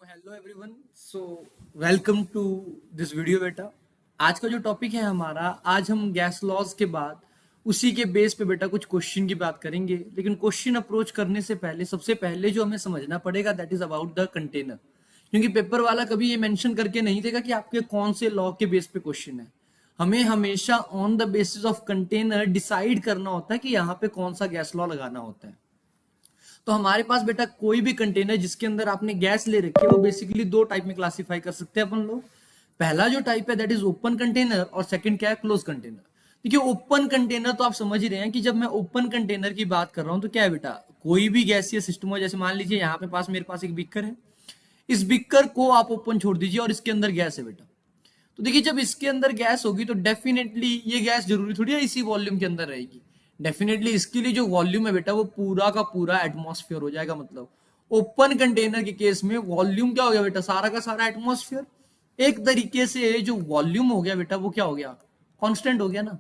Hello everyone. So welcome to this video बेटा। आज का जो टॉपिक है हमारा, आज हम गैस लॉज के बाद उसी के बेस पे बेटा कुछ क्वेश्चन की बात करेंगे। लेकिन क्वेश्चन अप्रोच करने से पहले सबसे पहले जो हमें समझना पड़ेगा that is about the container, क्योंकि पेपर वाला कभी ये मेंशन करके नहीं देगा कि आपके कौन से लॉ के बेस पे क्वेश्चन है। हमें हमेशा on the basis of container decide करना होता है कि यहाँ पे कौन सा गैस लॉ लगाना होता है। तो हमारे पास बेटा कोई भी कंटेनर जिसके अंदर आपने गैस ले रखी है वो बेसिकली दो टाइप में क्लासिफाई कर सकते हैं अपन लोग। पहला जो टाइप है दैट इज ओपन कंटेनर और सेकंड क्या है, क्लोज कंटेनर। देखिए ओपन कंटेनर तो आप समझ ही रहे हैं कि जब मैं ओपन कंटेनर की बात कर रहा हूं तो क्या है बेटा, कोई भी गैसीय सिस्टम हो, जैसे मान लीजिए यहाँ पे पास मेरे पास एक बीकर है, इस बीकर को आप ओपन छोड़ दीजिए और इसके अंदर गैस है बेटा। तो देखिए जब इसके अंदर गैस होगी तो डेफिनेटली ये गैस जरूरी थोड़ी है इसी वॉल्यूम के अंदर रहेगी। डेफिनेटली इसके लिए जो वॉल्यूम है बेटा वो पूरा का पूरा एटमॉस्फेयर हो जाएगा। मतलब ओपन कंटेनर के केस में वॉल्यूम क्या हो गया बेटा, सारा का सारा एटमॉस्फेयर। एक तरीके से जो वॉल्यूम हो गया बेटा वो क्या हो गया, कांस्टेंट हो गया ना।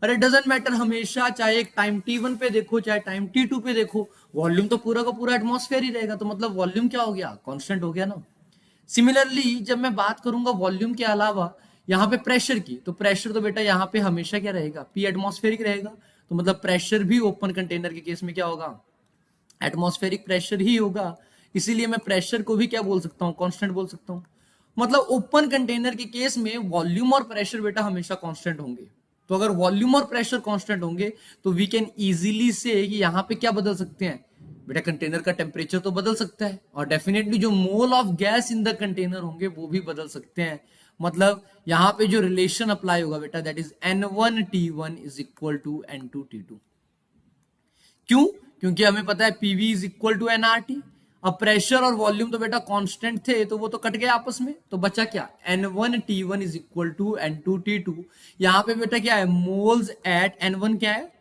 और इट डजेंट मैटर, हमेशा चाहे एक टाइम t1 पे देखो चाहे टाइम t2 पे देखो, वॉल्यूम तो पूरा का पूरा एटमॉस्फेयर ही रहेगा। तो मतलब वॉल्यूम क्या हो गया, कांस्टेंट हो गया ना। सिमिलरली जब मैं बात करूंगा वॉल्यूम के अलावा यहाँ पे प्रेशर की, तो प्रेशर तो बेटा यहाँ पे हमेशा क्या रहेगा, पी एटमॉस्फेरिक रहेगा। तो मतलब प्रेशर भी ओपन कंटेनर के केस में क्या होगा, एटमॉस्फेरिक प्रेशर ही होगा। इसीलिए मैं प्रेशर को भी क्या बोल सकता हूँ, कांस्टेंट बोल सकता हूँ। मतलब ओपन कंटेनर के केस में वॉल्यूम और प्रेशर बेटा हमेशा कांस्टेंट होंगे। तो अगर वॉल्यूम और प्रेशर कांस्टेंट होंगे तो वी कैन इजीली से कि यहाँ पे क्या बदल सकते हैं बेटा, कंटेनर का टेम्परेचर तो बदल सकता है और डेफिनेटली जो mole of gas in the container होंगे वो भी बदल सकते हैं। मतलब यहाँ पे जो रिलेशन अप्लाई होगा बेटा that is N1T1 is equal to N2T2। क्यों, क्योंकि हमें पता है PV is equal to NRT. अब प्रेशर और वॉल्यूम तो बेटा कांस्टेंट थे तो वो तो कट गए आपस में, तो बचा क्या, N1T1 is equal to N2T2। यहाँ पे बेटा क्या है, मोल्स एट N1 क्या है,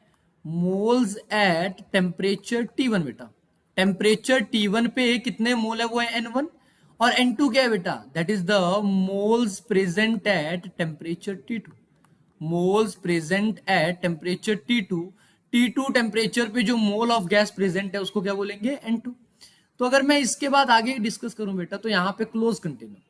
मोल्स एट टेम्परेचर T1 बेटा। टेम्परेचर T1 पे कितने मोल है वो है N1। और N2 क्या है बेटा, that is the moles present at temperature T2। Moles present at temperature T2। T2 temperature पे जो मोल ऑफ गैस प्रेजेंट है उसको क्या बोलेंगे, N2। तो अगर मैं इसके बाद आगे डिस्कस करूं बेटा तो यहाँ पे क्लोज कंटेनर।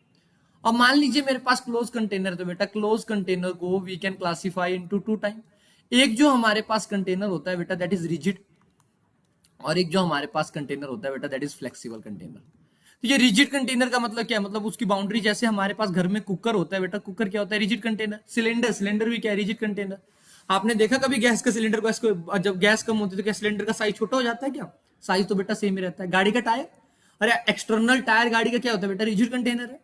अब मान लीजिए मेरे पास क्लोज कंटेनर, तो बेटा क्लोज कंटेनर को we can classify into two type. एक जो हमारे पास कंटेनर होता है बेटा दैट इज रिजिड, और एक जो हमारे पास कंटेनर होता है बेटा दैट इज फ्लेक्सिबल कंटेनर। तो ये रिजिड कंटेनर का मतलब क्या है, मतलब उसकी बाउंड्री, जैसे हमारे पास घर में कुकर होता है बेटा, कुकर क्या होता है, रिजिड कंटेनर। सिलेंडर, सिलेंडर भी क्या है, रिजिड कंटेनर। आपने देखा कभी गैस का सिलेंडर को, इसको जब गैस कम होती है तो क्या सिलेंडर का साइज छोटा हो जाता है क्या, साइज तो बेटा सेम ही रहता है। गाड़ी का टायर, अरे एक्सटर्नल टायर गाड़ी का क्या होता है बेटा, रिजिड कंटेनर है।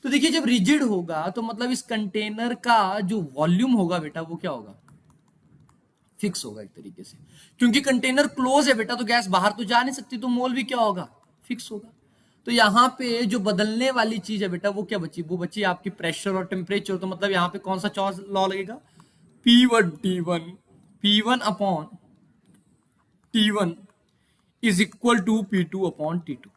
तो देखिए जब रिजिड होगा तो मतलब इस कंटेनर का जो वॉल्यूम होगा बेटा वो क्या होगा, फिक्स होगा एक तरीके से। क्योंकि कंटेनर क्लोज है बेटा तो गैस बाहर तो जा नहीं सकती, तो मोल भी क्या होगा, फिक्स होगा। तो यहाँ पे जो बदलने वाली चीज है बेटा वो क्या बची, वो बची आपकी प्रेशर और टेम्परेचर। तो मतलब यहाँ पे कौन सा चॉइस लॉ लगेगा, P1T1, P1 upon T1 is equal to P2 upon T2।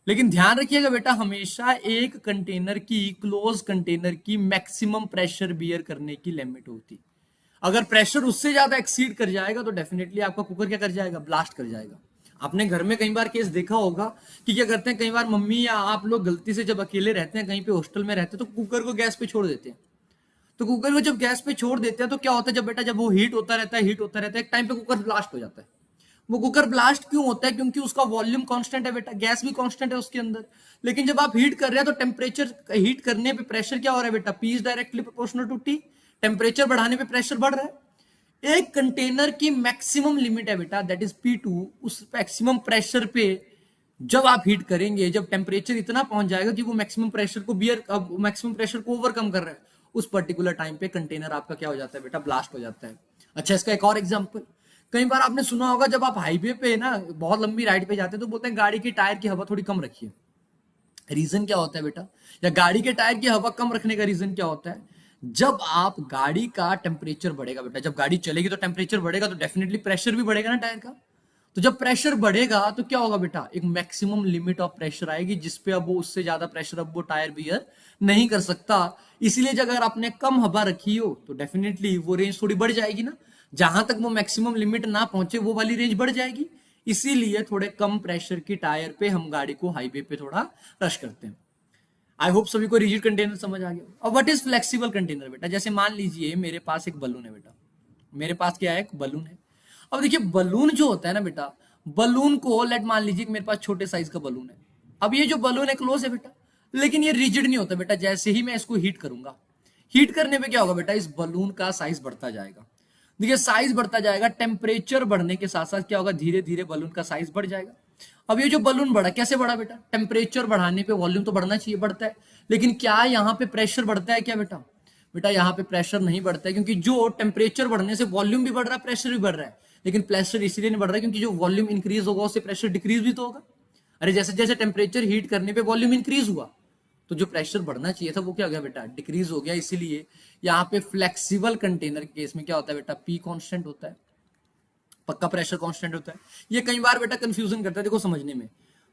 लेकिन ध्यान रखिएगा बेटा, हमेशा एक कंटेनर की, क्लोज कंटेनर की मैक्सिमम प्रेशर बियर करने की लिमिट होती। अगर प्रेशर उससे ज्यादा एक्सीड कर जाएगा तो डेफिनेटली आपका कुकर क्या कर जाएगा, ब्लास्ट कर जाएगा। आपने घर में कई बार केस देखा होगा कि क्या करते हैं, कई बार मम्मी या आप लोग गलती से जब अकेले रहते हैं कहीं पे हॉस्टल में रहते हैं तो कुकर को गैस पे छोड़ देते हैं। तो कुकर को जब गैस पे छोड़ देते हैं तो क्या होता है, जब बेटा जब वो हीट होता रहता है, हीट होता रहता है, एक टाइम पे कुकर ब्लास्ट हो जाता है। वो कुकर ब्लास्ट क्यों होता है, क्योंकि उसका वॉल्यूम कांस्टेंट है बेटा, गैस भी कांस्टेंट है उसके अंदर। लेकिन जब आप हीट कर रहे हैं तो टेम्परेचर, हीट करने पे प्रेशर क्या हो रहा है बेटा, P is directly proportional to T. Temperature बढ़ाने पे प्रेशर बढ़ रहा है। एक कंटेनर की मैक्सिमम लिमिट है बेटा दैट इज P2। उस मैक्सिमम प्रेशर पे जब आप हीट करेंगे, जब टेम्परेचर इतना पहुंच जाएगा कि वो मैक्सिमम प्रेशर को बियर, मैक्सिमम प्रेशर को ओवरकम कर रहा है, उस पर्टिकुलर टाइम पे कंटेनर आपका क्या हो जाता है बेटा, ब्लास्ट हो जाता है। अच्छा इसका एक और एग्जांपल, कई बार आपने सुना होगा जब आप हाईवे पे ना बहुत लंबी राइड पे जाते हैं तो बोलते हैं गाड़ी की टायर की हवा थोड़ी कम रखिए। रीजन क्या होता है बेटा, या गाड़ी के टायर की हवा कम रखने का रीजन क्या होता है, जब आप गाड़ी का टेम्परेचर बढ़ेगा बेटा, जब गाड़ी चलेगी तो टेम्परेचर बढ़ेगा तो डेफिनेटली प्रेशर भी बढ़ेगा ना टायर का। तो जब प्रेशर बढ़ेगा तो क्या होगा बेटा, एक मैक्सिमम लिमिट ऑफ प्रेशर आएगी जिसपे अब वो, उससे ज्यादा प्रेशर अब वो टायर बियर नहीं कर सकता। इसीलिए अगर आपने कम हवा रखी हो तो डेफिनेटली वो रेंज थोड़ी बढ़ जाएगी ना, जहां तक वो मैक्सिमम लिमिट ना पहुंचे वो वाली रेंज बढ़ जाएगी। इसीलिए थोड़े कम प्रेशर की टायर पे हम गाड़ी को हाईवे पे थोड़ा रश करते हैं। आई होप सभी को रिजिड कंटेनर समझ आ गया। अब व्हाट इज फ्लेक्सिबल कंटेनर बेटा, जैसे मान लीजिए मेरे पास एक बलून है बेटा, मेरे पास क्या है, एक बलून है। अब देखिए बलून जो होता है ना बेटा, बलून को लेट मान लीजिए कि मेरे पास छोटे साइज का बलून है। अब ये जो बलून है क्लोज है बेटा, लेकिन ये रिजिड नहीं होता बेटा। जैसे ही मैं इसको हीट करूंगा, हीट करने पे क्या होगा बेटा, इस बलून का साइज बढ़ता जाएगा। देखिए साइज बढ़ता जाएगा, टेम्परेचर बढ़ने के साथ साथ क्या होगा, धीरे धीरे बलून का साइज बढ़ जाएगा। अब ये जो बलून बढ़ा, कैसे बढ़ा बेटा, टेम्परेचर बढ़ाने पे वॉल्यूम तो बढ़ना चाहिए, बढ़ता है। लेकिन क्या यहाँ पे प्रेशर बढ़ता है क्या बेटा, बेटा यहाँ पे प्रेशर नहीं बढ़ता है, क्योंकि जो टेम्परेचर बढ़ने से वॉल्यूम भी बढ़ रहा है, प्रेशर भी बढ़ रहा है। लेकिन प्रेशर इसलिए नहीं बढ़ रहा है क्योंकि जो वॉल्यूम इंक्रीज होगा उससे प्रेशर डिक्रीज भी तो होगा। अरे जैसे जैसे टेम्परेचर हीट करने पे वॉल्यूम इंक्रीज हुआ, तो जो प्रेशर बढ़ना चाहिए था वो क्या हो गया बेटा, डिक्रीज हो गया। इसीलिए यहाँ पे फ्लेक्सिबल कंटेनर के केस में क्या होता है बेटा, पी कांस्टेंट होता है, पक्का प्रेशर कांस्टेंट होता है। ये कई बार बेटा कंफ्यूजन करता है देखो समझने में।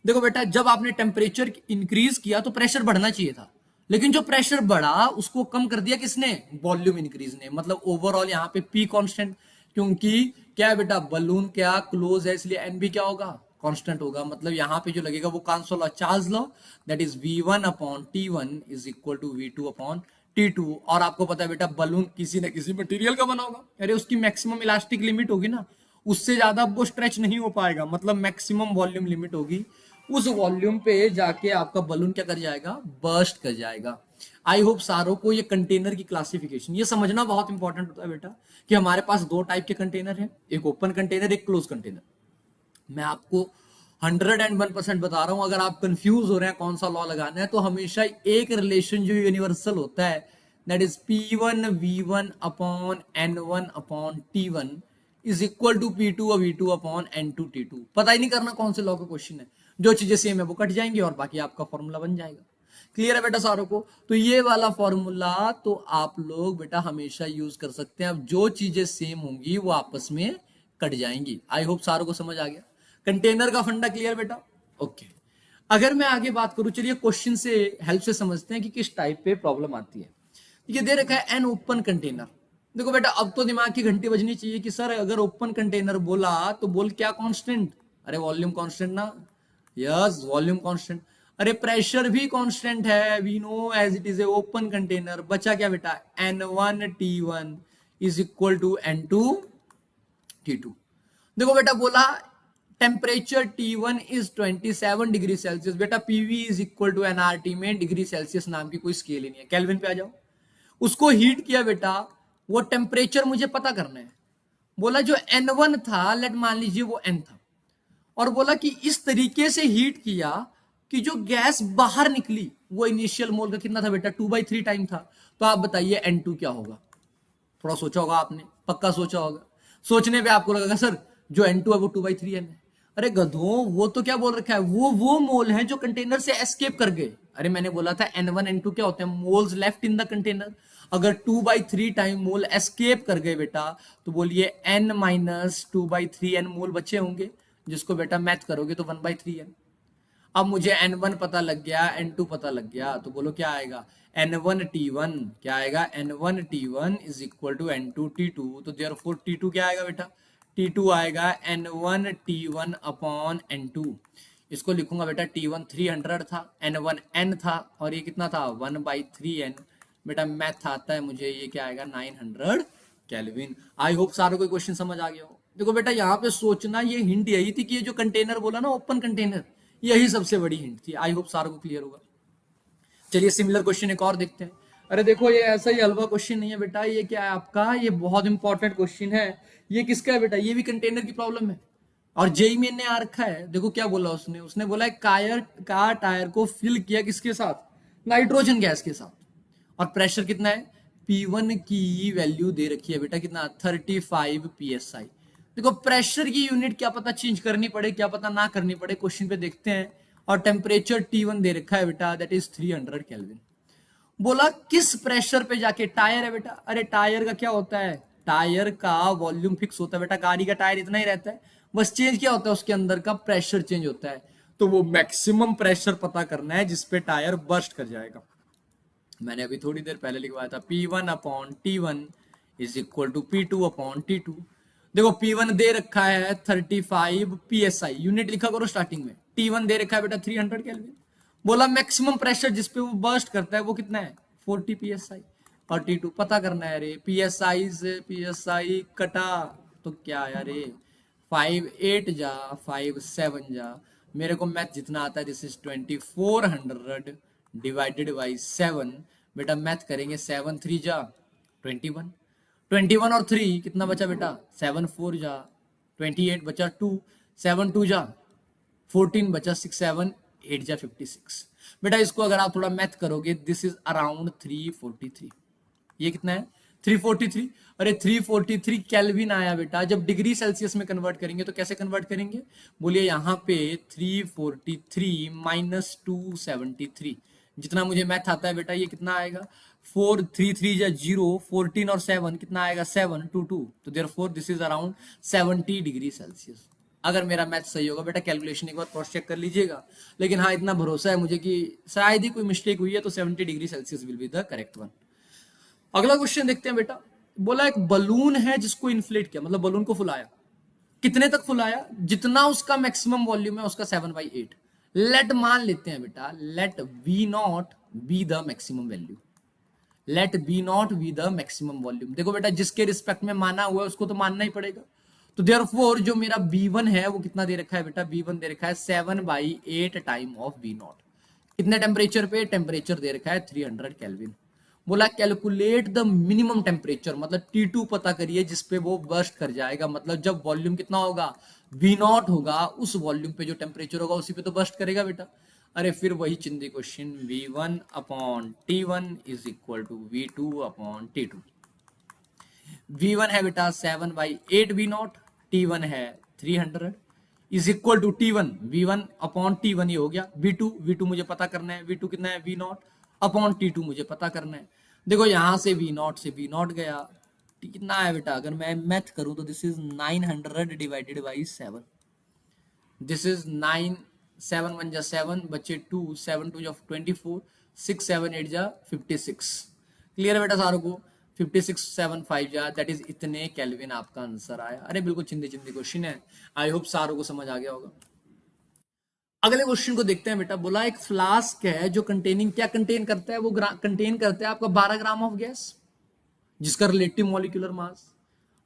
देखो बेटा जब आपने टेम्परेचर इंक्रीज किया तो प्रेशर बढ़ना चाहिए था, लेकिन जो प्रेशर बढ़ा उसको कम कर दिया किसने, वॉल्यूम इंक्रीज ने। मतलब ओवरऑल यहाँ पे पी कांस्टेंट, क्योंकि क्या है बेटा, बलून क्या क्लोज है, इसलिए एन भी क्या होगा, कांस्टेंट होगा। मतलब यहाँ पे जो लगेगा वो कौन सा law, Charles law, that is V1/T1 is equal to V2/T2। और आपको पता है बेटा बलून किसी न किसी मटेरियल का बना होगा, अरे उसकी मैक्सिमम इलास्टिक लिमिट होगी ना, उससे ज्यादा वो स्ट्रेच नहीं हो पाएगा। मतलब मैक्सिमम वॉल्यूम लिमिट होगी, उस वॉल्यूम पे जाके आपका बलून क्या कर जाएगा, बर्स्ट कर जाएगा। आई होप सारों को ये कंटेनर की क्लासिफिकेशन ये समझना बहुत इंपॉर्टेंट होता है बेटा, कि हमारे पास दो टाइप के कंटेनर हैं, एक ओपन कंटेनर, एक क्लोज कंटेनर। मैं आपको 101% बता रहा हूं, अगर आप कंफ्यूज हो रहे हैं कौन सा लॉ लगाना है, तो हमेशा एक रिलेशन जो यूनिवर्सल होता है, that is P1V1/N1/T1 is equal to P2V2/N2T2। पता ही नहीं करना कौन से लॉ का क्वेश्चन है, जो चीजें सेम है वो कट जाएंगी और बाकी आपका फॉर्मूला बन जाएगा। क्लियर है बेटा सारों को? तो ये वाला फॉर्मूला तो आप लोग बेटा हमेशा यूज कर सकते हैं। अब जो चीजें सेम होंगी वो आपस में कट जाएंगी। आई होप सारों को समझ आ गया कंटेनर का फंडा। क्लियर बेटा? ओके। अगर मैं आगे बात करूं, चलिए क्वेश्चन से हेल्प से समझते हैं कि किस टाइप पे प्रॉब्लम आती है। ये दे रखा है एन ओपन कंटेनर। देखो बेटा अब तो दिमाग की घंटी बजनी चाहिए कि सर अगर ओपन कंटेनर बोला तो बोल क्या कांस्टेंट, अरे वॉल्यूम कांस्टेंट ना, यस वॉल्यूम कांस्टेंट। अरे प्रेशर भी कांस्टेंट है, we know as it is a open container. बचा क्या बेटा, N1T1 is equal to N2T2। देखो बेटा बोला temperature T1 is 27 degree Celsius. बेटा PV is equal to NRT में डिग्री सेल्सियस नाम की कोई स्केल ही नहीं है, केल्विन पे आ जाओ। उसको हीट किया बेटा, वो टेम्परेचर मुझे पता करना है। बोला जो N1 था, लेट मान लीजिए वो N था, और बोला कि इस तरीके से हीट किया कि जो गैस बाहर निकली वो इनिशियल मोल का कितना था बेटा, 2/3 टाइम था। तो आप बताइए N2 क्या होगा? थोड़ा सोचा होगा आपने, पक्का सोचा होगा। सोचने पे आपको लगेगा सर जो N2 है वो 2/3 N है। अरे गधों, वो तो क्या बोल रखा है, वो मोल है जो कंटेनर से एस्केप कर गए। अरे मैंने बोला था N1 N2 क्या होते हैं, moles left in the container. अगर 2/3 टाइम मोल एस्केप कर गए बेटा, तो बोलिए N-2/3 N मोल बचे होंगे, जिसको बेटा मैथ करोगे तो 1/3 N। अब मुझे N1 पता लग गया, N2 पता लग गया, तो बोलो क्या आएगा, N1T1 क्या आएगा, N1T1 is equal to N2T2। तो देयरफॉर T2 क्या आएगा बेटा, T2 आएगा N1T1/N2। इसको लिखूंगा बेटा T1 300 था, N1 N था, और ये कितना था 1/3 N। बेटा मैथ आता है मुझे, ये क्या आएगा 900 केल्विन। आई होप सारों को क्वेश्चन समझ आ गया हो। देखो बेटा यहाँ पे सोचना, ये हिंट यही थी कि ये जो कंटेनर बोला ना ओपन कंटेनर, यही सबसे बड़ी हिंट थी। आई होप सारों को क्लियर होगा। चलिए सिमिलर क्वेश्चन एक और देखते हैं। अरे देखो ये ऐसा ही हलवा क्वेश्चन नहीं है बेटा, ये क्या है आपका, ये बहुत इंपॉर्टेंट क्वेश्चन है। ये किसका है बेटा, ये भी कंटेनर की प्रॉब्लम है, और जेई में ने आ रखा है। देखो क्या बोला उसने, उसने बोला कायर का टायर को फिल किया किसके साथ, नाइट्रोजन गैस के साथ, और प्रेशर कितना है, P1 की वैल्यू दे रखी है बेटा कितना, 35 PSI। देखो प्रेशर की यूनिट क्या पता चेंज करनी पड़े, क्या पता ना करनी पड़े, क्वेश्चन पे देखते हैं। और टेम्परेचर T1 दे रखा है बेटा, दैट इज 300 केल्विन। बोला किस प्रेशर पे जाके, टायर है बेटा, अरे टायर का क्या होता है, टायर का वॉल्यूम फिक्स होता है बेटा, गाड़ी का टायर इतना ही रहता है, बस चेंज क्या होता है उसके अंदर का प्रेशर चेंज होता है। तो वो मैक्सिमम प्रेशर पता करना है जिसपे टायर बर्स्ट कर जाएगा। मैंने अभी थोड़ी देर पहले लिखवाया था P1/T1 is equal to P2/T2। देखो P1 दे रखा है 35 psi, यूनिट लिखा करो स्टार्टिंग में। T1 दे रखा है बेटा 300 केल्विन। बोला मैक्सिमम प्रेशर जिसपे वो बर्स्ट करता है वो कितना है 40 psi। और T2 पता करना है रे, psi से psi कटा तो क्या है रे, 5 8 जा 5 7 जा, मेरे को मैथ जितना आता है दिस इज 2400 डिवाइडेड बाई 7। बेटा मैथ करेंगे 7 3 जा 21, 21 और 3 कितना बचा बेटा 7 4 जा 28 बचा 2, 7 2 जा 14 बचा 6 7 8 जा 56। बेटा इसको अगर आप थोड़ा मैथ करोगे दिस इज अराउंड 343। ये कितना है 343। अरे 343 केल्विन आया बेटा। जब डिग्री सेल्सियस में कन्वर्ट करेंगे तो कैसे कन्वर्ट करेंगे, बोलिए यहाँ पे 343 माइनस 273, जितना मुझे मैथ आता है बेटा ये कितना आएगा 4 3 3 या 0, 14 और 7 कितना आएगा 7 2 2, तो therefore this is around 70 degree Celsius. अगर मेरा मैथ सही होगा बेटा, कैलकुलेशन एक बार क्रॉस चेक कर लीजिएगा, लेकिन हाँ इतना भरोसा है मुझे कि शायद ही कोई मिस्टेक हुई है, तो 70 degree Celsius will be the correct one. अगला क्वेश्चन देखते हैं बेटा। बोला एक बलून है जिसको इन्फ्लेट किया, मतलब बलून को फुलाया, कितने तक फुलाया, जितना उसका मैक्सिमम वॉल्यूम है उसका 7/8। लेट मान लेते हैं बेटा, let V not be the maximum value, let B not be the maximum volume. देखो बेटा जिसके रिस्पेक्ट में माना हुआ है उसको तो मानना ही पड़ेगा। तो देयरफॉर जो मेरा B1 है वो कितना दे रखा है बेटा, B1 दे रखा है 7/8 टाइम ऑफ V नॉट। कितने टेम्परेचर पे, टेम्परेचर दे रखा है 300 केल्विन। बोला कैलकुलेट द मिनिमम टेम्परेचर, मतलब T2 पता करिए जिसपे वो बर्स्ट कर जाएगा, मतलब जब वॉल्यूम कितना होगा V नॉट होगा, उस वॉल्यूम पे जो टेम्परेचर होगा उसी पे तो बर्स्ट करेगा बेटा। अरे फिर वही चिंदी question, V1 upon T1 is equal to V2 upon T2। V1 है बेटा 7/8 V नॉट, T1 है 300 is equal to T1 V1 upon T1, ये हो गया। V2 मुझे पता करना है, V2 कितना है V नॉट अपॉन T2 मुझे पता करना है। देखो यहां से V नॉट से V नॉट गया, कितना है बेटा, अगर मैं मैथ करूं तो this is 900 divided by 7, this is 9 7 1 जा 7 बचे 2 7 2 जा 24 6 7 8 जा 56। क्लियर है बेटा सारों को, 56 7 5 जा दैट इज इतने केल्विन आपका आंसर आया। अरे बिल्कुल चिंदी चिंदी क्वेश्चन है, आई होप सारों को समझ आ गया होगा। अगले क्वेश्चन को देखते हैं बेटा। बोला एक फ्लास्क है जो कंटेनिंग क्या कंटेन करता है, वो कंटेन करता है आपका 12 ग्राम ऑफ गैस, जिसका रिलेटिव मॉलिक्यूलर मास,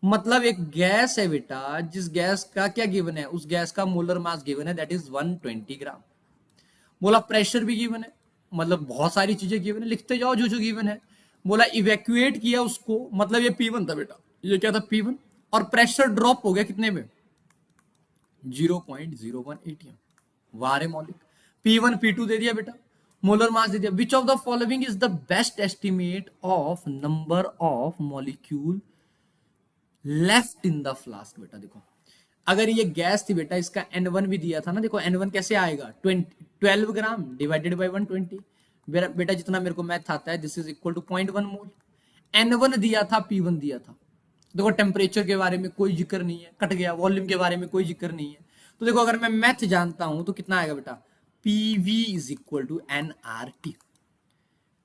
मतलब एक गैस है बेटा जिस गैस का क्या गिवन है, उस गैस का मोलर मास गिवन है दैट इज 120 ग्राम। बोला प्रेशर भी गिवन है, मतलब बहुत सारी चीजें गिवन है, लिखते जाओ जो जो गिवन है। बोला इवैक्यूएट किया उसको, मतलब ये P1 था बेटा, ये क्या था P1, और प्रेशर ड्रॉप हो गया कितने में 0.01 atm। वारे मौलिक, P1 P2 दे दिया बेटा, मोलर मास दे दिया। Which of the following is the best estimate of number of molecule left in the flask. बेटा देखो अगर ये गैस थी बेटा, इसका N1 भी दिया था ना, देखो N1 कैसे आएगा 12 ग्राम डिवाइडेड बाई 120। बेटा जितना मेरे को मैथ आता है this is equal to 0.1 mole. N1 दिया था, P1 दिया था। देखो टेम्परेचर के बारे में कोई जिक्र नहीं है, कट गया। वॉल्यूम के बारे में कोई जिक्र नहीं है। तो देखो अगर मैं मैथ जानता हूं तो कितना आएगा बेटा, PV is equal to NRT।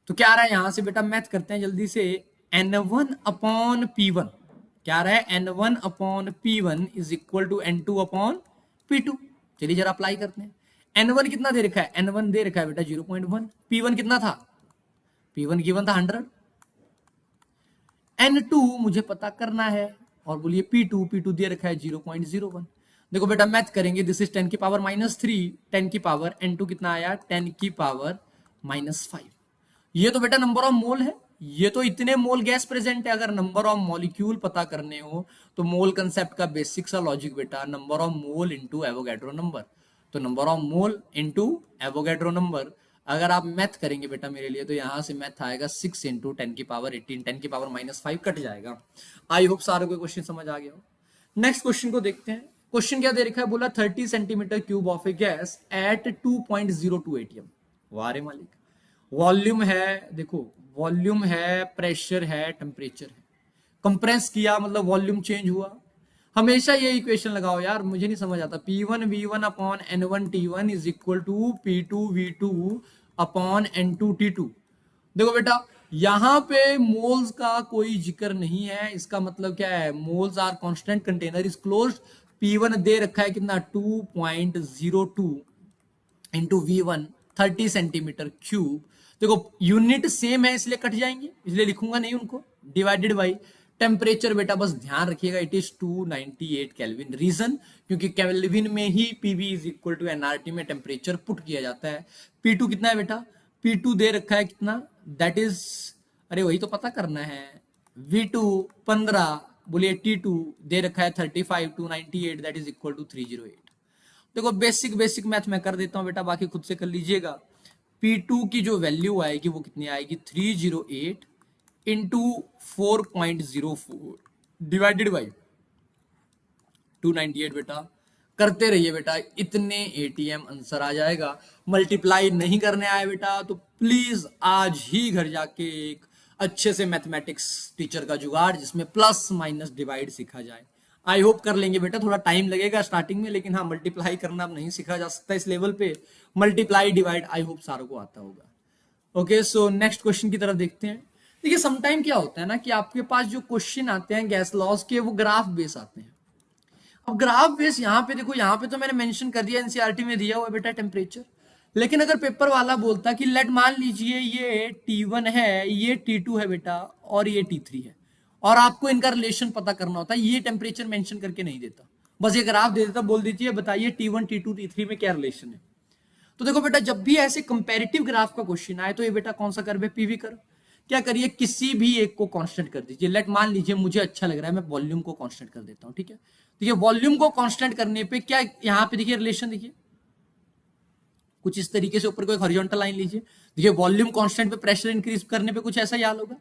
तो क्या आ रहा है यहां से बेटा, मैथ करते हैं जल्दी से। N1 अपॉन P1 क्या आ रहा है, N1 upon P1 is equal to N2 upon P2। चलिए जरा अप्लाई करते हैं। N1 कितना दे रखा है, N1 दे रखा है बेटा 0.1। P1 कितना था, P1 गिवन था 100। N2 मुझे पता करना है, और बोलिए P2 दे रखा है 0.01। देखो बेटा मैथ करेंगे, दिस इज 10 की पावर -3, 10 की पावर N2 कितना आया 10 की पावर -5। ये तो बेटा नंबर ऑफ मोल है, ये तो इतने मोल गैस प्रेजेंट है। अगर नंबर ऑफ मॉलिक्यूल पता करने हो तो मोल कंसेप्ट का बेसिक सा लॉजिक बेटा, number of mole into Avogadro number. तो number of mole into Avogadro number अगर आप मैथ करेंगे बेटा मेरे लिए, तो यहां से मैथ आएगा 6 इंटू 10 की पावर 18, 10 की पावर -5 कट जाएगा। आई होप सारे को क्वेश्चन समझ आ गया हो। नेक्स्ट क्वेश्चन को देखते हैं। क्वेश्चन क्या दे रखा है, बोला 30 centimetre cube of a gas at 2.02 atm। वारे मालिक, वॉल्यूम है, देखो वॉल्यूम है, प्रेशर है, टेम्परेचर है, कंप्रेस किया मतलब वॉल्यूम चेंज हुआ। हमेशा ये इक्वेशन लगाओ यार, मुझे नहीं समझ आता। P1 V1 upon N1 T1 is equal to P2 V2 upon N2 T2। देखो बेटा यहां पे मोल्स का कोई जिक्र नहीं है, इसका मतलब क्या है, moles are constant, container is closed. P1 दे रखा है कितना, 2.02 इंटू V1, 30 सेंटीमीटर क्यूब। देखो यूनिट सेम है इसलिए कट जाएंगे, इसलिए लिखूंगा नहीं उनको। डिवाइडेड बाई टेम्परेचर, बेटा बस ध्यान रखिएगा, इट इज 298 केल्विन। रीजन, क्योंकि केल्विन में ही PV is equal to NRT में टेम्परेचर पुट किया जाता है। P2 कितना है बेटा, P2 दे रखा है कितना, दैट इज, अरे वही तो पता करना है, V2 15, बोलिए T2 दे रखा है 35, 298 दैट इज इक्वल टू 308। देखो बेसिक बेसिक मैथ मैं कर देता हूं बेटा, बाकी खुद से कर लीजिएगा। P2 की जो वैल्यू आएगी वो कितनी आएगी, 308 इंटू 4.04 डिवाइडेड बाई 298। बेटा करते रहिए बेटा, इतने ATM आंसर आ जाएगा। मल्टीप्लाई नहीं करने आए बेटा तो प्लीज आज ही घर जाके एक अच्छे से मैथमेटिक्स टीचर का जुगाड़, जिसमें प्लस माइनस डिवाइड सीखा जाए। आई होप कर लेंगे बेटा, थोड़ा टाइम लगेगा स्टार्टिंग में, लेकिन हाँ मल्टीप्लाई करना अब नहीं सीखा जा सकता इस लेवल पे। मल्टीप्लाई डिवाइड आई होप सारों को आता होगा। ओके, सो नेक्स्ट क्वेश्चन की तरफ देखते हैं। देखिए समटाइम क्या होता है ना कि आपके पास जो क्वेश्चन आते हैं गैस लॉज के, वो ग्राफ बेस आते हैं। अब ग्राफ बेस यहाँ पे देखो, यहाँ पे तो मैंने मेंशन कर दिया, एनसीईआरटी में दिया हुआ है बेटा टेम्परेचर। लेकिन अगर पेपर वाला बोलता कि लेट मान लीजिए ये T1 है, ये T2 है बेटा, और ये T3 है, और आपको इनका रिलेशन पता करना होता है, ये टेम्परेचर मेंशन करके नहीं देता, बस ये ग्राफ दे देता, बोल दीजिए बताइए T1 T2 T3 में क्या रिलेशन है। तो देखो बेटा, जब भी ऐसे कंपैरेटिव ग्राफ का क्वेश्चन आए तो ये बेटा कौन सा कर्व है, पीवी कर्व। क्या करिए, किसी भी एक को कांस्टेंट कर दीजिए। लेट मान लीजिए मुझे अच्छा लग रहा है, मैं वॉल्यूम को कांस्टेंट कर देता हूं, ठीक है। देखिए वॉल्यूम को कांस्टेंट करने पे क्या यहां पे देखिए रिलेशन, देखिए कुछ इस तरीके से, ऊपर कोई हॉरिजॉन्टल लाइन लीजिए। देखिए वॉल्यूम कांस्टेंट पे प्रेशर इंक्रीज करने पे कुछ ऐसा याद होगा।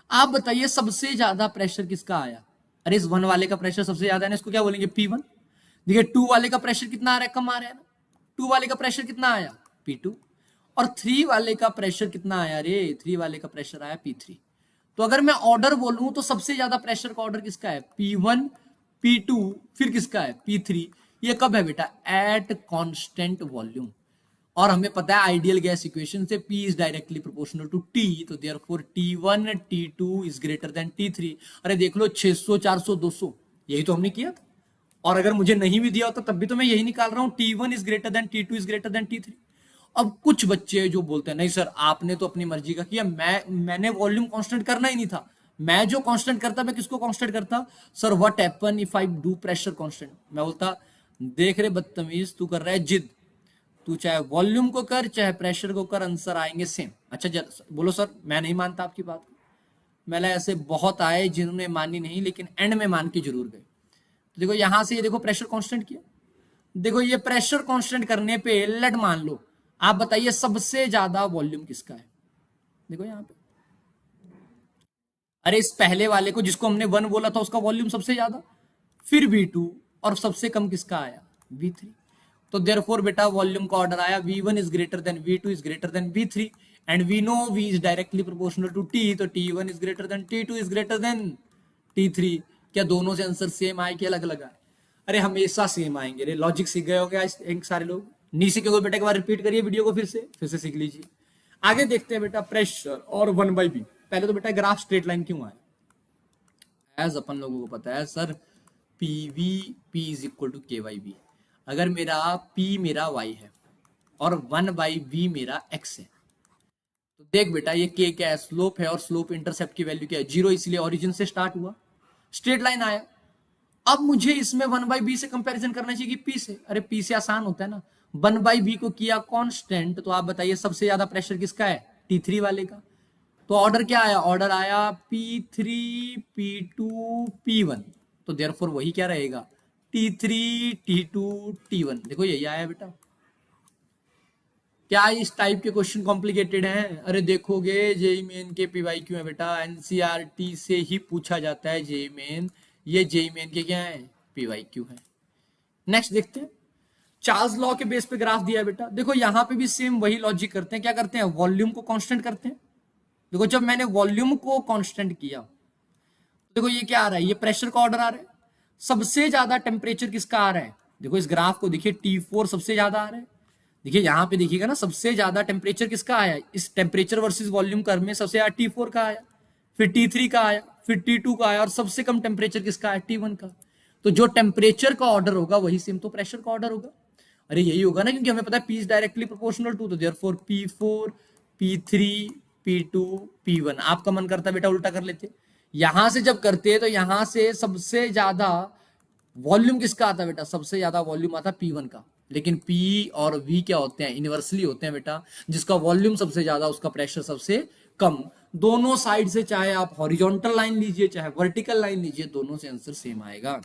आप बताइए सबसे ज्यादा प्रेशर किसका आया, अरे इस 1 वाले का प्रेशर सबसे ज्यादा है ना, इसको क्या बोलेंगे, P1। देखिए 2 वाले का प्रेशर कितना आ रहा है, कम आ रहा है ना। 2 वाले का प्रेशर कितना आया, P2। और 3 वाले का प्रेशर कितना आया, अरे 3 वाले का प्रेशर आया P3। तो अगर मैं ऑर्डर बोलूं तो सबसे ज्यादा प्रेशर का ऑर्डर किसका है, P1, P2, फिर किसका है, P3। ये कब है बेटा, एट कांस्टेंट वॉल्यूम। और हमें पता है आइडियल गैस इक्वेशन से P is directly proportional to T, तो therefore T1 T2 is greater than T3। अरे देख लो 600 400 200, यही तो हमने किया था। और अगर मुझे नहीं भी दिया होता तब भी तो मैं यही निकाल रहा हूं, T1 is greater than T2 is greater than T3। अब कुछ बच्चे जो बोलते हैं नहीं सर आपने तो अपनी मर्जी का किया, मैंने वॉल्यूम कांस्टेंट करना ही नहीं था, मैं जो कांस्टेंट करता मैं किसको कांस्टेंट करता, sir what happen if I do pressure constant. मैं बोलता देख रहे बदतमीज, तू कर रहा है जिद, तू चाहे वॉल्यूम को कर चाहे प्रेशर को कर, आंसर आएंगे सेम। अच्छा बोलो सर मैं नहीं मानता आपकी बात। मैंने ऐसे बहुत आए जिन्होंने मानी नहीं, लेकिन एंड में मान के जरूर गए। तो देखो यहां से ये देखो प्रेशर कांस्टेंट किया, देखो ये प्रेशर कांस्टेंट करने पे लेट मान लो, आप बताइए सबसे ज्यादा वॉल्यूम किसका है, देखो यहां पे, अरे इस पहले वाले को जिसको हमने 1 बोला था उसका वॉल्यूम सबसे ज्यादा, फिर V2, और सबसे कम किसका आया, V3। तो देयरफॉर बेटा वॉल्यूम का ऑर्डर आया V1 is greater than V2 is greater than V3, and we know V is directly proportional to T, तो T1 is greater than T2 is greater than T3। क्या दोनों से answer same आए कि अलग अलग आए, अरे हमेशा सेम आएंगे रे, लॉजिक सीख गए हो क्या एक सारे लोग, नहीं सीखे बेटा एक बार रिपीट करिए वीडियो को, फिर से सीख लीजिए। आगे देखते हैं बेटा प्रेशर और 1/b। पहले तो बेटा ग्राफ स्ट्रेट लाइन क्यों आया, एज अपन लोगों को पता है sir PV P is equal to KYV। अगर मेरा P मेरा Y है और 1/v मेरा X है, तो देख बेटा ये K क्या है, स्लोप है, और स्लोप इंटरसेप्ट की वैल्यू क्या है, 0, इसलिए ओरिजिन से स्टार्ट हुआ, स्ट्रेट लाइन आया। अब मुझे इसमें 1/b से कंपैरिजन करना चाहिए कि P से, अरे P से आसान होता है ना, 1/b को किया कांस्टेंट, तो आप बताइए सबसे ज्यादा प्रेशर किसका है, T3 वाले का। तो ऑर्डर क्या आया, ऑर्डर आया P3 P2 P1, तो देयरफॉर वही क्या रहेगा, T3 T2 T1। देखो यही आया बेटा। क्या इस टाइप के क्वेश्चन कॉम्प्लिकेटेड हैं, अरे देखोगे जेई मेन के PYQ है बेटा, एनसीईआरटी से ही पूछा जाता है जेई मेन, ये जेई मेन के क्या है, PYQ है। नेक्स्ट देखते हैं, चार्ल्स लॉ के बेस पे ग्राफ दिया है बेटा। देखो यहां पे भी सेम वही लॉजिक करते हैं, क्या करते हैं, वॉल्यूम को कांस्टेंट करते हैं। देखो जब मैंने वॉल्यूम को कांस्टेंट किया, देखो ये क्या आ रहा है, ये प्रेशर का ऑर्डर आ रहा है, सबसे ज्यादा टेम्परेचर किसका आ रहा है, देखो इस ग्राफ को देखिए T4 सबसे ज्यादा आ रहा है, देखिए यहाँ पे देखिएगा ना, सबसे ज्यादा टेम्परेचर किसका आया, इस टेम्परेचर वर्सेस वॉल्यूम कर्व में सबसे ज्यादा T4 का आया, फिर T3 का आया, फिर T2 का आया, और सबसे कम टेम्परेचर किसका आया, T1 का। तो जो टेम्परेचर का ऑर्डर होगा वही सेम तो प्रेशर का ऑर्डर होगा। अरे यही होगा ना, क्योंकि हमें पता है P is directly proportional to, तो therefore P4 P3 P2 P1। आपका मन करता है बेटा उल्टा कर लेते, यहां से जब करते हैं तो यहां से सबसे ज्यादा वॉल्यूम किसका आता है बेटा, सबसे ज्यादा वॉल्यूम आता है P1 का। लेकिन P और V क्या होते हैं, इनवर्सली होते हैं बेटा, जिसका वॉल्यूम सबसे ज्यादा उसका प्रेशर सबसे कम। दोनों साइड से चाहे आप हॉरिजॉन्टल लाइन लीजिए चाहे वर्टिकल लाइन लीजिए, दोनों से आंसर सेम आएगा।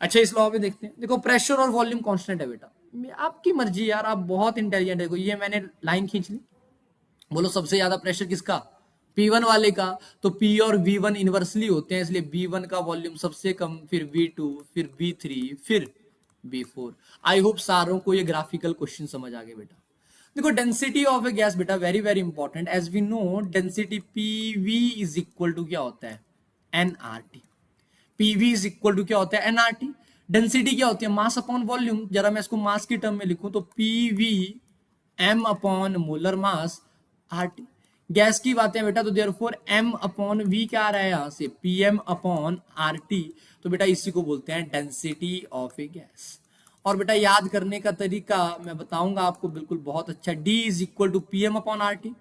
अच्छा इस लॉ में देखते हैं, देखो प्रेशर और वॉल्यूम कांस्टेंट है बेटा, आपकी मर्जी यार, आप बहुत इंटेलिजेंट है। ये मैंने लाइन खींच ली, बोलो सबसे ज्यादा प्रेशर किसका, P1 वाले का। तो P और V1 इनवर्सली होते हैं, इसलिए V1 का वॉल्यूम सबसे कम, फिर V2, फिर V3, फिर V4। आई होप सारों को ये ग्राफिकल क्वेश्चन समझ आ गए बेटा। देखो डेंसिटी ऑफ ए गैस बेटा very very important, as we know density PV is equal to क्या होता है, nRT। PV is equal to क्या होता है, nRT। डेंसिटी क्या होती है, मास अपॉन वॉल्यूम। जरा मैं इसको मास की टर्म में लिखूं तो PV M upon molar mass RT। Gas की बातें बेटा, तो देयरफॉर M अपॉन V क्या आ रहा है यहाँ से, PM अपॉन RT। तो बेटा इसी को बोलते हैं डेंसिटी ऑफ ए गैस। और बेटा याद करने का तरीका मैं बताऊंगा आपको, बिल्कुल बहुत अच्छा। D is equal to PM upon RT।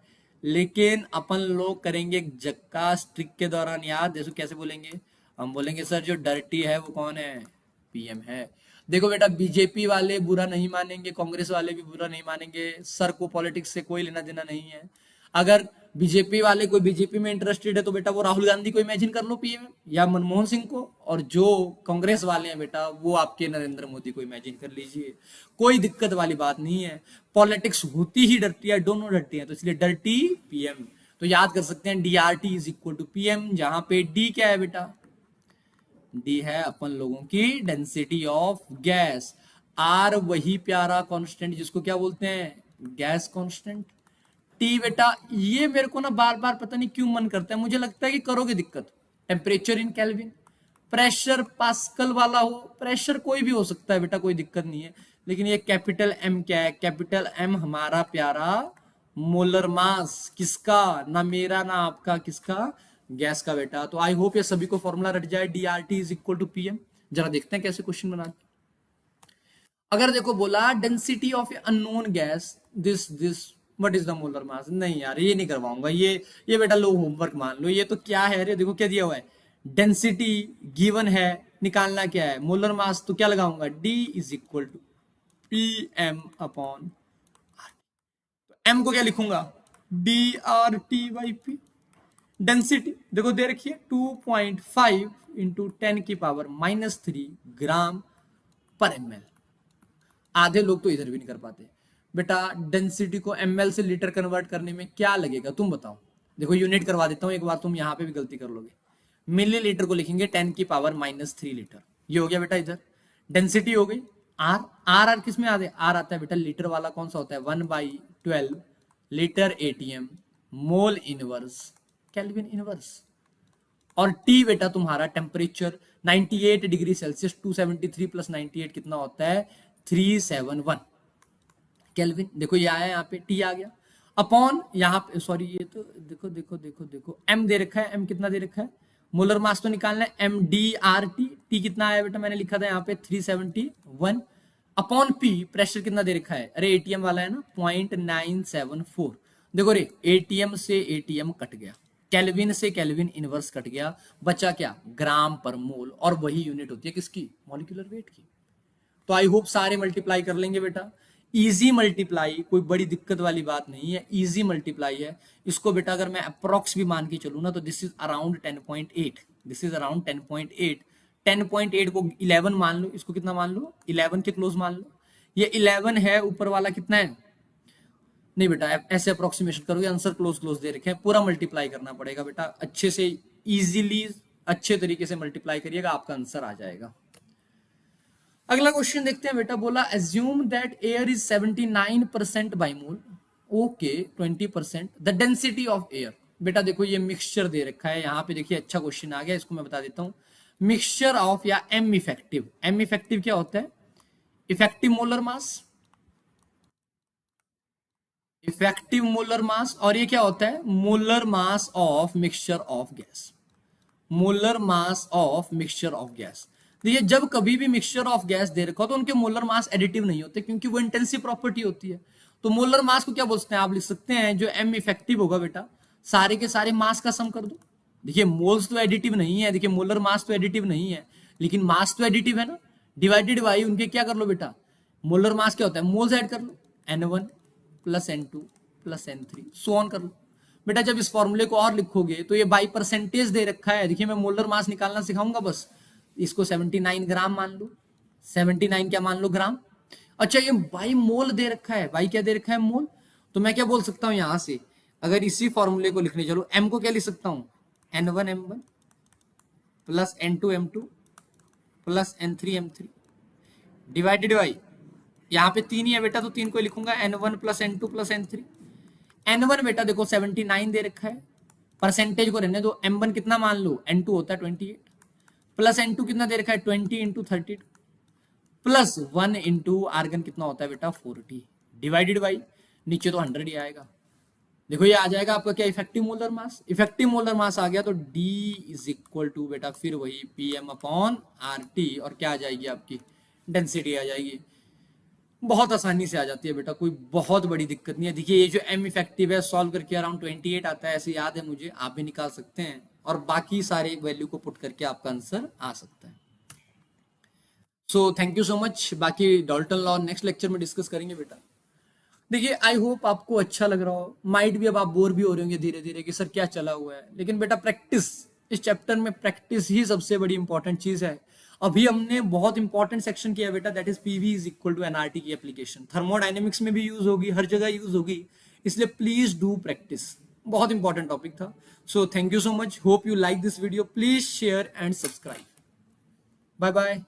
लेकिन अपन लोग करेंगे जक्का स्ट्रिक के दौरान याद, देखो कैसे बोलेंगे, हम बोलेंगे सर जो डर्टी है वो कौन है, PM है। देखो बेटा बीजेपी वाले बुरा नहीं मानेंगे, कांग्रेस वाले भी बुरा नहीं मानेंगे, सर को पॉलिटिक्स से कोई लेना देना नहीं है। अगर बीजेपी वाले कोई बीजेपी में इंटरेस्टेड है तो बेटा वो राहुल गांधी को इमेजिन कर लो पीएम, या मनमोहन सिंह को। और जो कांग्रेस वाले हैं बेटा वो आपके नरेंद्र मोदी को इमेजिन कर लीजिए, कोई दिक्कत वाली बात नहीं है। पॉलिटिक्स होती ही डर्टी है, दोनों डर्टी है, तो इसलिए डर्टी पीएम। तो याद कर सकते हैं DRT is equal to PM, जहां पे D क्या है बेटा, डी है अपन लोगों की डेंसिटी ऑफ गैस। आर वही प्यारा कांस्टेंट जिसको क्या बोलते हैं, गैस कांस्टेंट। टी बेटा ये मेरे को ना बार बार पता नहीं क्यों मन करता है, मुझे लगता है कि करोगे दिक्कत। Temperature in kelvin, pressure pascal वाला हो, प्रेशर कोई भी हो सकता है बेटा, कोई दिक्कत नहीं है। लेकिन ये कैपिटल M क्या है, कैपिटल M हमारा प्यारा मोलर मास, किसका, ना मेरा ना आपका, किसका, गैस का बेटा। तो आई होप ये सभी को फॉर्मूला रट जाए, DRT is equal to PM। जरा देखते हैं कैसे क्वेश्चन बनाते। अगर देखो बोला density of A unknown gas, this what is the molar mass, नहीं यार ये नहीं करवाऊंगा, ये बेटा लो होमवर्क मान लो। ये तो क्या है, अरे देखो क्या दिया हुआ है, डेंसिटी गिवन है, निकालना क्या है, मोलर मास। तो क्या लगाऊंगा, D is equal to PM upon, M को क्या लिखूंगा, DRT/P। डेंसिटी देखो दे रखी है 2.5 इंटू 10⁻³ ग्राम पर ml। आधे लोग तो इधर भी नहीं कर पाते बेटा। डेंसिटी को ml से लीटर कन्वर्ट करने में क्या लगेगा तुम बताओ। देखो यूनिट करवा देता हूं एक बार, तुम यहां पे भी गलती कर लोगे। मिलीलीटर को लिखेंगे 10⁻³ लीटर। ये हो गया बेटा इधर, डेंसिटी हो गई। आर किस में आते, आर आता है बेटा लीटर वाला, कौन सा होता है, 1/12 litre ATM mole inverse kelvin inverse. और टी बेटा तुम्हारा टेम्परेचर 98 डिग्री सेल्सियस, 273 प्लस 98 कितना होता है, 371 केल्विन। देखो ये आया यहाँ पे, टी आ गया अपॉन यहाँ पे, सॉरी ये तो देखो देखो देखो देखो एम दे रखा है, एम कितना दे रखा है, मोलर मास तो निकालना है, MDRT। टी कितना आया बेटा, मैंने लिखा था यहाँ पे 371 अपॉन P। प्रेशर कितना दे रखा है, अरे ATM वाला है ना, 0.974। देखो रे ATM से ATM कट गया, केल्विन से केल्विन इनवर्स कट गया, बचा क्या, ग्राम पर मोल। और वही यूनिट होती है किसकी, मॉलिक्यूलर वेट की। तो आई होप सारे मल्टीप्लाई कर लेंगे बेटा। इजी मल्टीप्लाई, कोई बड़ी दिक्कत वाली बात नहीं है, इजी मल्टीप्लाई है। इसको बेटा अगर मैं अप्रोक्स भी मान के चलू ना, तो this is around 10.8, this is around 10.8। 10.8 को 11 मान लो, इसको कितना मान लो, 11 के क्लोज मान लो। ये 11 है, ऊपर वाला कितना है, नहीं बेटा ऐसे अप्रोक्सीमेशन करोगे, आंसर क्लोज क्लोज दे रखे हैं, पूरा मल्टीप्लाई करना पड़ेगा बेटा। अच्छे से इजीली अच्छे तरीके से मल्टीप्लाई करिएगा, आपका आंसर आ जाएगा। अगला क्वेश्चन देखते हैं बेटा, बोला assume that air is 79% by mole, okay 20% the density of air. बेटा देखो ये मिक्सचर दे रखा है यहाँ पे, देखिए अच्छा क्वेश्चन आ गया, इसको मैं बता देता हूँ। मिक्सचर ऑफ या एम इफेक्टिव, एम इफेक्टिव क्या होता है, effective molar mass effective molar मास, और ये क्या होता है, molar mass of mixture of gas, molar mass of mixture of gas. देखिए जब कभी भी मिक्सचर ऑफ गैस दे रखा हो तो उनके मोलर मास एडिटिव नहीं होते, क्योंकि वो इंटेंसिव प्रॉपर्टी होती है। तो मोलर मास को क्या बोलते हैं, आप लिख सकते हैं जो एम इफेक्टिव होगा बेटा, सारे के सारे मास का सम कर दो। देखिए मोल्स तो एडिटिव नहीं है, देखिए मोलर मास तो एडिटिव नहीं है, लेकिन मास तो एडिटिव है ना, डिवाइडेड बाई उनके क्या कर लो बेटा, मोलर मास क्या होता है, मोल्स ऐड कर लो, N1 plus N2 plus N3 so on कर लो। बेटा जब इस फॉर्मूले को और लिखोगे तो ये बाई परसेंटेज दे रखा है, देखिए मैं मोलर मास निकालना सिखाऊंगा, बस इसको 79 ग्राम मान लो, 79 क्या मान लो ग्राम। अच्छा ये बाई मोल दे रखा है, बाई क्या दे रखा है, मोल। तो मैं क्या बोल सकता हूँ यहां से, अगर इसी फॉर्मूले को लिखने चलो, एम को क्या लिख सकता हूँ, N1 M1 plus N2 M2 plus N3 M3 divided by, यहाँ पे 3 ही है बेटा तो 3 को लिखूंगा, N1 plus N2 plus N3। N1 बेटा देखो 79 दे रखा है, परसेंटेज को रहने दो, M1 कितना मान लो, N2 होता है 28 प्लस N2 कितना दे रखा है 20 इंटू 32 प्लस 1 इंटू आर्गन कितना होता है बेटा 40 डिवाइडेड बाई, नीचे तो 100 ही आएगा। देखो ये आ जाएगा आपका क्या, effective molar mass. Effective molar mass आ गया तो D इज इक्वल टू बेटा फिर वही PM अपॉन RT, और क्या आ जाएगी आपकी डेंसिटी आ जाएगी। बहुत आसानी से आ जाती है बेटा, कोई बहुत बड़ी दिक्कत नहीं है। देखिए ये जो M इफेक्टिव है सॉल्व करके अराउंड 28 आता है, ऐसे याद है मुझे, आप भी निकाल सकते हैं, और बाकी सारे वैल्यू को पुट करके आपका आंसर आ सकता है। सो थैंक यू सो मच, बाकी डाल्टन लॉ नेक्स्ट लेक्चर में डिस्कस करेंगे बेटा। देखिए आई होप आपको अच्छा लग रहा हो, माइट भी अब आप बोर भी हो रहे होंगे धीरे धीरे कि सर क्या चला हुआ है, लेकिन बेटा प्रैक्टिस, इस चैप्टर में प्रैक्टिस ही सबसे बड़ी इंपॉर्टेंट चीज है। अभी हमने बहुत इंपॉर्टेंट सेक्शन किया बेटा, that is PV is equal to NRT की एप्लीकेशन, थर्मोडायनेमिक्स में भी यूज होगी, हर जगह यूज होगी, इसलिए प्लीज डू प्रैक्टिस, बहुत इंपॉर्टेंट टॉपिक था। So thank you so much, hope you like this video, please share and subscribe, bye bye.